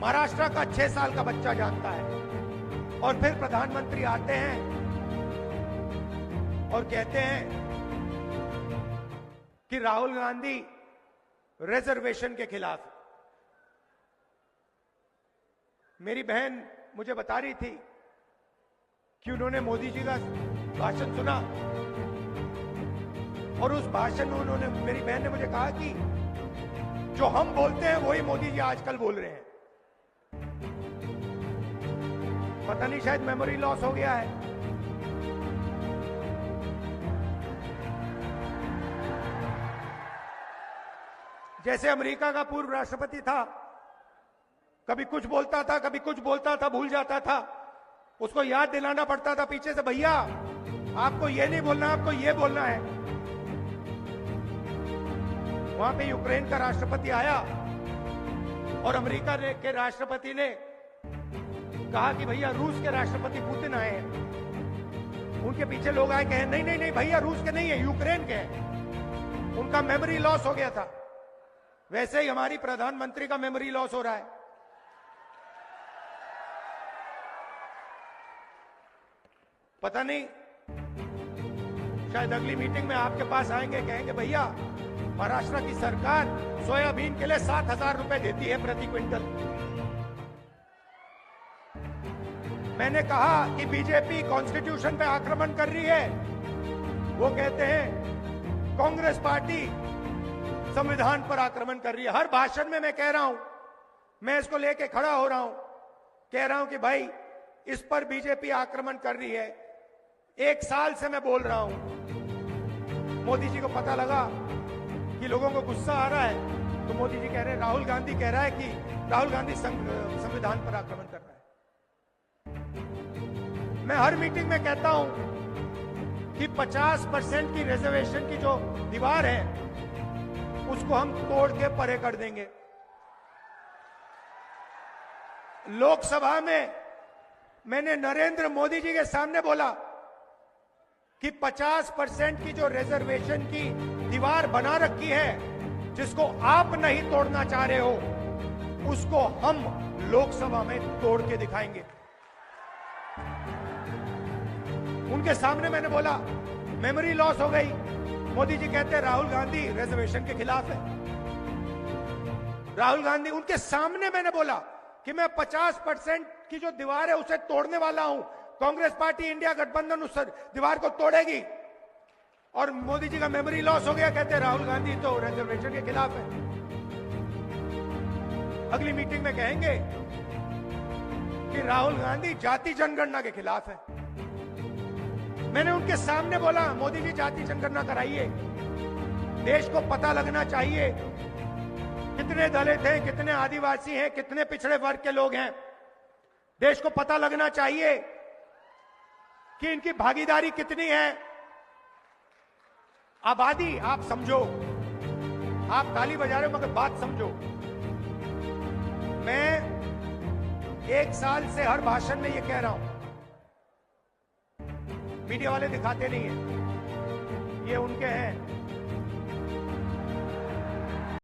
महाराष्ट्र का 6 साल का बच्चा जानता है। और फिर प्रधानमंत्री आते हैं और कहते हैं कि राहुल गांधी रिजर्वेशन के खिलाफ। मेरी बहन मुझे बता रही थी कि उन्होंने मोदी जी का भाषण सुना और उस भाषण में उन्होंने, मेरी बहन ने मुझे कहा कि जो हम बोलते हैं वही मोदी जी आजकल बोल रहे हैं। पता नहीं, शायद मेमोरी लॉस हो गया है। जैसे अमेरिका का पूर्व राष्ट्रपति था, कभी कुछ बोलता था, कभी कुछ बोलता था, भूल जाता था, उसको याद दिलाना पड़ता था पीछे से, भैया आपको ये नहीं बोलना, आपको ये बोलना है। वहां पे यूक्रेन का राष्ट्रपति आया और अमेरिका के राष्ट्रपति ने कहा कि भैया रूस के राष्ट्रपति पुतिन आए हैं। उनके पीछे लोग आए, कहे नहीं नहीं नहीं भैया रूस के नहीं है, यूक्रेन के हैं। उनका मेमोरी लॉस हो गया था। वैसे ही हमारी प्रधानमंत्री का मेमोरी लॉस हो रहा है। पता नहीं, शायद अगली मीटिंग में आपके पास आएंगे, कहेंगे भैया महाराष्ट्र की सरकार सोयाबीन के लिए 7,000 रुपए देती है प्रति क्विंटल। मैंने कहा कि बीजेपी कॉन्स्टिट्यूशन पे आक्रमण कर रही है, वो कहते हैं कांग्रेस पार्टी संविधान पर आक्रमण कर रही है। हर भाषण में मैं कह रहा हूं, मैं इसको लेके खड़ा हो रहा हूं, कह रहा हूं कि भाई इस पर बीजेपी आक्रमण कर रही है। 1 साल से मैं बोल रहा हूं। मोदी जी को पता लगा कि लोगों को गुस्सा आ रहा है, तो मोदी जी कह रहे हैं, राहुल गांधी कह रहा है कि राहुल गांधी संविधान पर आक्रमण कर रहा है। मैं हर मीटिंग में कहता हूं कि 50% की रिजर्वेशन की जो दीवार है उसको हम तोड़ के परे कर देंगे। लोकसभा में मैंने नरेंद्र मोदी जी के सामने बोला कि 50% की जो रिजर्वेशन की दीवार बना रखी है, जिसको आप नहीं तोड़ना चाह रहे हो, उसको हम लोकसभा में तोड़ के दिखाएंगे। उनके सामने मैंने बोला, मेमोरी लॉस हो गई। मोदी जी कहते हैं राहुल गांधी रिजर्वेशन के खिलाफ है। राहुल गांधी, उनके सामने मैंने बोला कि मैं 50% की जो दीवार है उसे तोड़ने वाला हूं। कांग्रेस पार्टी इंडिया गठबंधन उस दीवार को तोड़ेगी। और मोदी जी का मेमोरी लॉस हो गया, कहते हैं राहुल गांधी तो रिजर्वेशन के खिलाफ है। अगली मीटिंग में कहेंगे कि राहुल गांधी जाति जनगणना के खिलाफ है। मैंने उनके सामने बोला, मोदी जी जाति जनगणना कराइए, देश को पता लगना चाहिए कितने दलित हैं, कितने आदिवासी हैं, कितने पिछड़े वर्ग के लोग हैं। देश को पता लगना चाहिए कि इनकी भागीदारी कितनी है। आबादी, आप समझो, आप ताली बजा रहे हो मगर बात समझो। मैं 1 साल से हर भाषण में ये कह रहा हूं, मीडिया वाले दिखाते नहीं है, ये उनके हैं